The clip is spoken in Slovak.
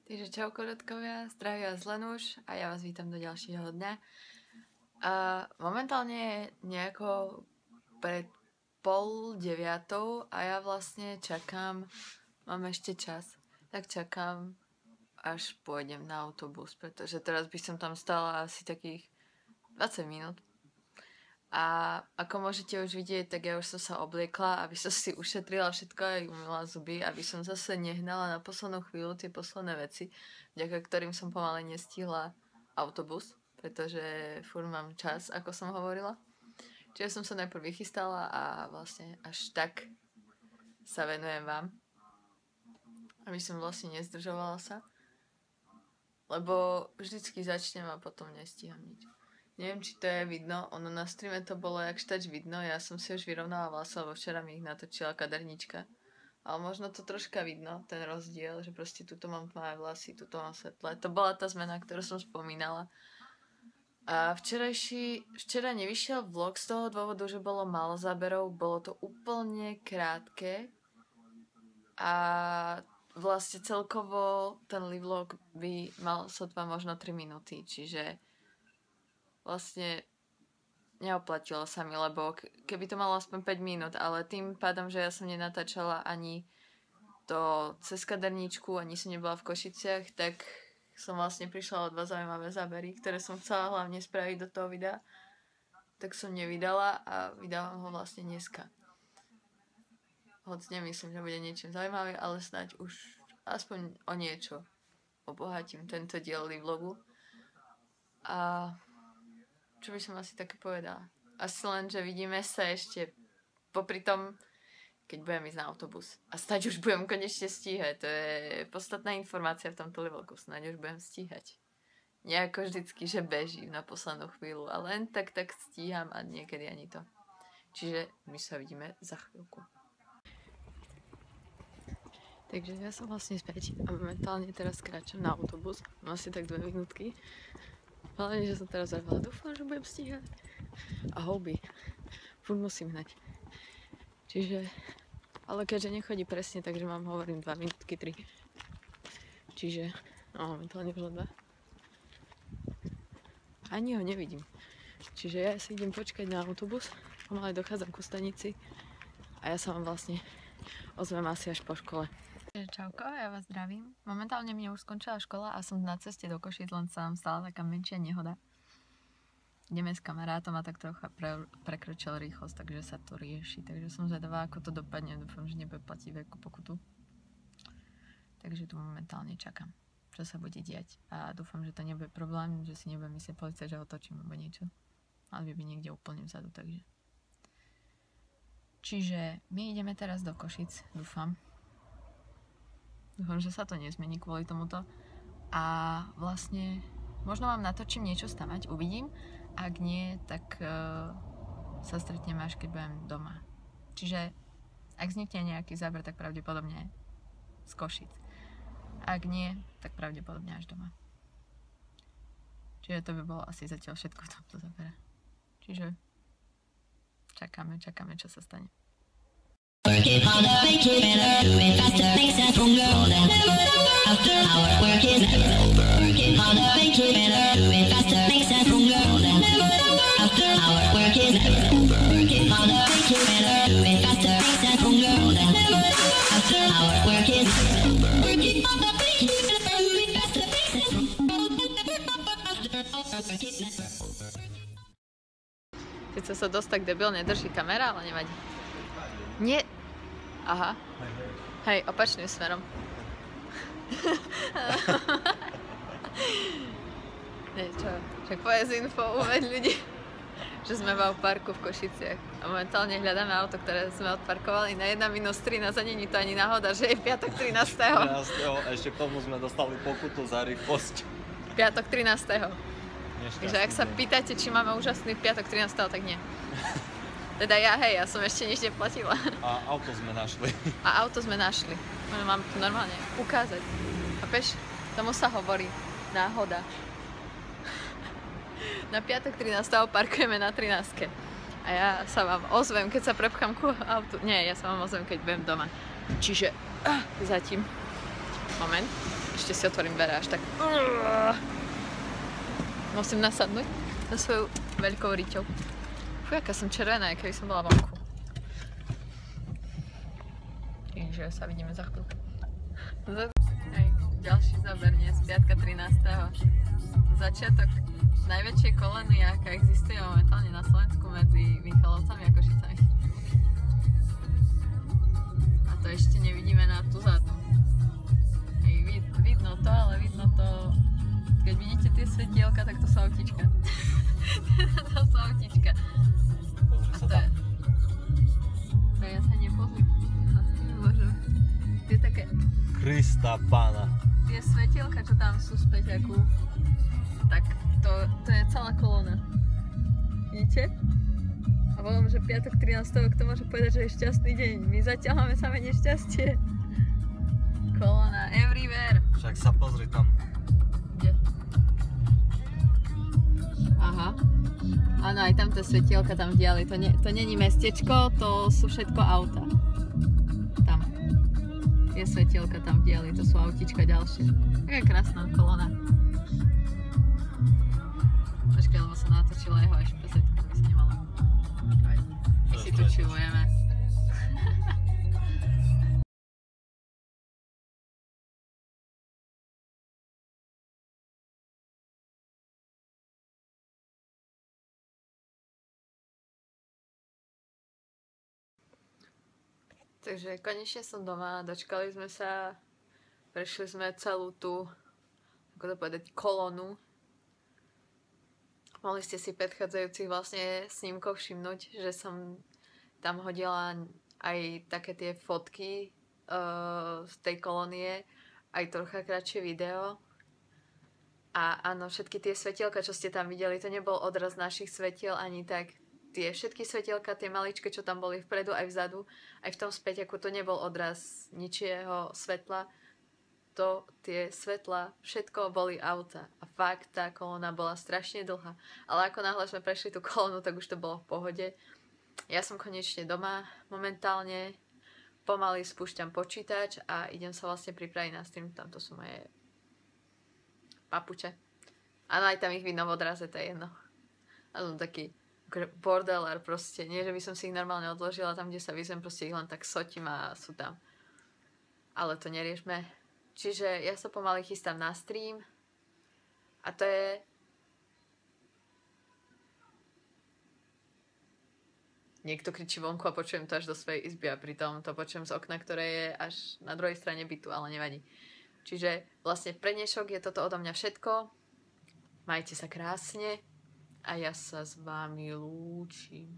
Takže čau koľotkovia, zdravia z Lenuš a ja vás vítam do ďalšieho dňa. Momentálne je nejako pred 8:30 a ja vlastne čakám, mám ešte čas, tak čakám, až pôjdem na autobus, pretože teraz by som tam stala asi takých 20 minút. A ako môžete už vidieť, tak ja už som sa obliekla, aby som si ušetrila všetko aj umyla zuby, aby som zase nehnala na poslednú chvíľu tie posledné veci, vďaka ktorým som pomaly nestihla autobus, pretože furt mám čas, ako som hovorila. Čiže som sa najprv vychystala a vlastne až tak sa venujem vám, aby som vlastne nezdržovala sa, lebo vždycky začnem a potom nestíham nič. Neviem, či to je vidno, ono na streame to bolo jak štač vidno, ja som si už vyrovnala vlasy, lebo včera mi ich natočila kadernička. Ale možno to troška vidno, ten rozdiel, že proste tuto mám tmavé vlasy, tuto mám svetlé. To bola tá zmena, ktorú som spomínala. A včera nevyšiel vlog z toho dôvodu, že bolo málo záberov, bolo to úplne krátke. A vlastne celkovo ten vlog by mal sotva možno 3 minúty, čiže vlastne neoplatilo sa mi, lebo keby to malo aspoň 5 minút, ale tým pádom, že ja som nenatáčala ani to cez kaderníčku, ani som nebola v Košiciach, tak som vlastne prišla o 2 zaujímavé zábery, ktoré som chcela hlavne spraviť do toho videa, tak som nevydala a vydávam ho vlastne dneska. Hoď nemyslím, že bude niečím zaujímavý, ale snáď už aspoň o niečo obohatím tento diel vlogu. A čo by som asi také povedala? Asi len, že vidíme sa ešte popri tom, keď budem ísť na autobus. A snáď už budem konečne stíhať. To je podstatná informácia v tomto vlogu. Snáď už budem stíhať. Nie ako vždycky, že bežím na poslednú chvíľu, ale len tak stíham a niekedy ani to. Čiže my sa vidíme za chvíľku. Takže ja som vlastne späť a momentálne teraz kráčam na autobus. Mám asi tak 2 minútky. Hlavne, že som teraz zavala. Dúfam, že budem stíhať. A houby. Furt musím hnať. Čiže, ale keďže nechodí presne, takže mám, hovorím, 2 minútky, 3. Čiže, no momentálne už 2. Ani ho nevidím. Čiže ja si idem počkať na autobus. Pomaly dochádzam ku stanici. A ja sa vám vlastne ozvem asi až po škole. Čauko, ja vás zdravím. Momentálne mne už skončila škola a som na ceste do Košíc, len sa nám stala taká menšia nehoda. Ideme s kamarátom a tak trocha prekročil rýchlosť, takže sa to rieši. Takže som zvedavá, ako to dopadne. Dúfam, že nebude platiť veľkú pokutu. Takže tu momentálne čakám, čo sa bude diať. A dúfam, že to nebude problém, že si nebude myslieť policajt, že otočím alebo niečo. Ale by niekde úplne vzadu, takže. Čiže my ideme teraz do Košic, dúfam. Dúfam, že sa to nezmení kvôli tomuto. A vlastne možno vám natočím niečo stavať, uvidím. Ak nie, tak sa stretneme až keď budem doma. Čiže ak vznikne nejaký záber, tak pravdepodobne z Košic. Ak nie, tak pravdepodobne až doma. Čiže to by bolo asi zatiaľ všetko v tomto zábere. Čiže čakáme, čo sa stane. Working harder, make it better, do it faster, makes sense from girl then after hour, work is never over. Working harder, make it better, do it faster, makes sense from girl then after hour, work is never over. Working harder, make it better, do it faster, makes sense from girl then after hour, work is never over. Working harder, make it better, do it faster, makes sense from girl then after hour, work is never over. Sice sa dosť tak debilne drží kamera, ale nevadí. Nie. Aha. Hej, opačným smerom. Nie, čo? Však povedz info, uveď ľudí, že sme v parku v Košiciach. A momentálne hľadáme auto, ktoré sme odparkovali na 1-13 a není to ani náhoda, že je piatok 13. 13. Ešte k tomu sme dostali pokutu za rýchlosť. Piatok 13. Takže ak sa pýtate, či máme úžasný piatok 13. tak nie. Teda ja som ešte nič neplatila. A auto sme našli. Mám to normálne ukázať. A peš, tomu sa hovorí náhoda. Na piatok 13. parkujeme na 13. A ja sa vám ozvem, keď sa prepchám ku autu. Nie, ja sa vám ozvem, keď budem doma. Čiže zatím Moment. Ešte si otvorím dvere až tak. Musím nasadnúť na svoju veľkou riťou. Fú, aká som červená, keby som bola vonku. Takže sa vidíme za chvíľku. Hej, ďalší záber dnes, piatka 13. Začiatok najväčšej kolony, aká existuje momentálne na Slovensku medzi Michalovcami a Košicami. A to ešte nevidíme na tú zadnú. Hej, vidno to, ale vidno to... Keď vidíte tie svetielka, tak to sú autička. To sú autička. Pozri sa tam. To ja sa nepozriem. Tie také... Krista pána. Tie svetielka, čo tam sú z Peťaku, tak to je celá kolóna. Vidíte? A poviem, že piatok 13. kto môže povedať, že je šťastný deň. My zatiaľ máme samé nešťastie. Kolóna everywhere. Však sa pozri tam. Kde? Aha. Áno, aj tam tie svetielka tam diali. To není mestečko, to sú všetko auta. Tam. Tie svetielka tam diali, to sú autička ďalšie. Taká krásna kolóna. Počkaj, lebo sa natočila jeho až pesetku, by sa nemala. My si tu čilujeme. Takže konečne som doma, dočkali sme sa, prešli sme celú tú, ako to povedať, kolónu. Mohli ste si predchádzajúcich vlastne snímkov všimnúť, že som tam hodila aj také tie fotky z tej kolónie, aj trocha kratšie video. A áno, všetky tie svetielka, čo ste tam videli, to nebol odraz našich svetiel ani tak. Tie všetky svetielka, tie maličké, čo tam boli vpredu aj vzadu, aj v tom späťaku, to nebol odraz ničieho svetla. Tie svetla, všetko boli auta. A fakt, tá kolóna bola strašne dlhá. Ale ako náhle sme prešli tú kolónu, tak už to bolo v pohode. Ja som konečne doma momentálne. Pomaly spúšťam počítač a idem sa vlastne pripraviť na stream. Tamto sú moje papuče. Áno, aj tam ich vidno v odraze, to je jedno. A som taký bordelár proste. Nie, že by som si ich normálne odložila tam, kde sa vyzem, proste ich len tak sotím a sú tam. Ale to neriešme. Čiže ja sa pomaly chystám na stream. A to je... Niekto kričí vonku a počujem to až do svojej izby a pritom to počujem z okna, ktoré je až na druhej strane bytu, ale nevadí. Čiže vlastne pre dnešok je toto odo mňa všetko. Majte sa krásne. A ja sa s vami lúčim.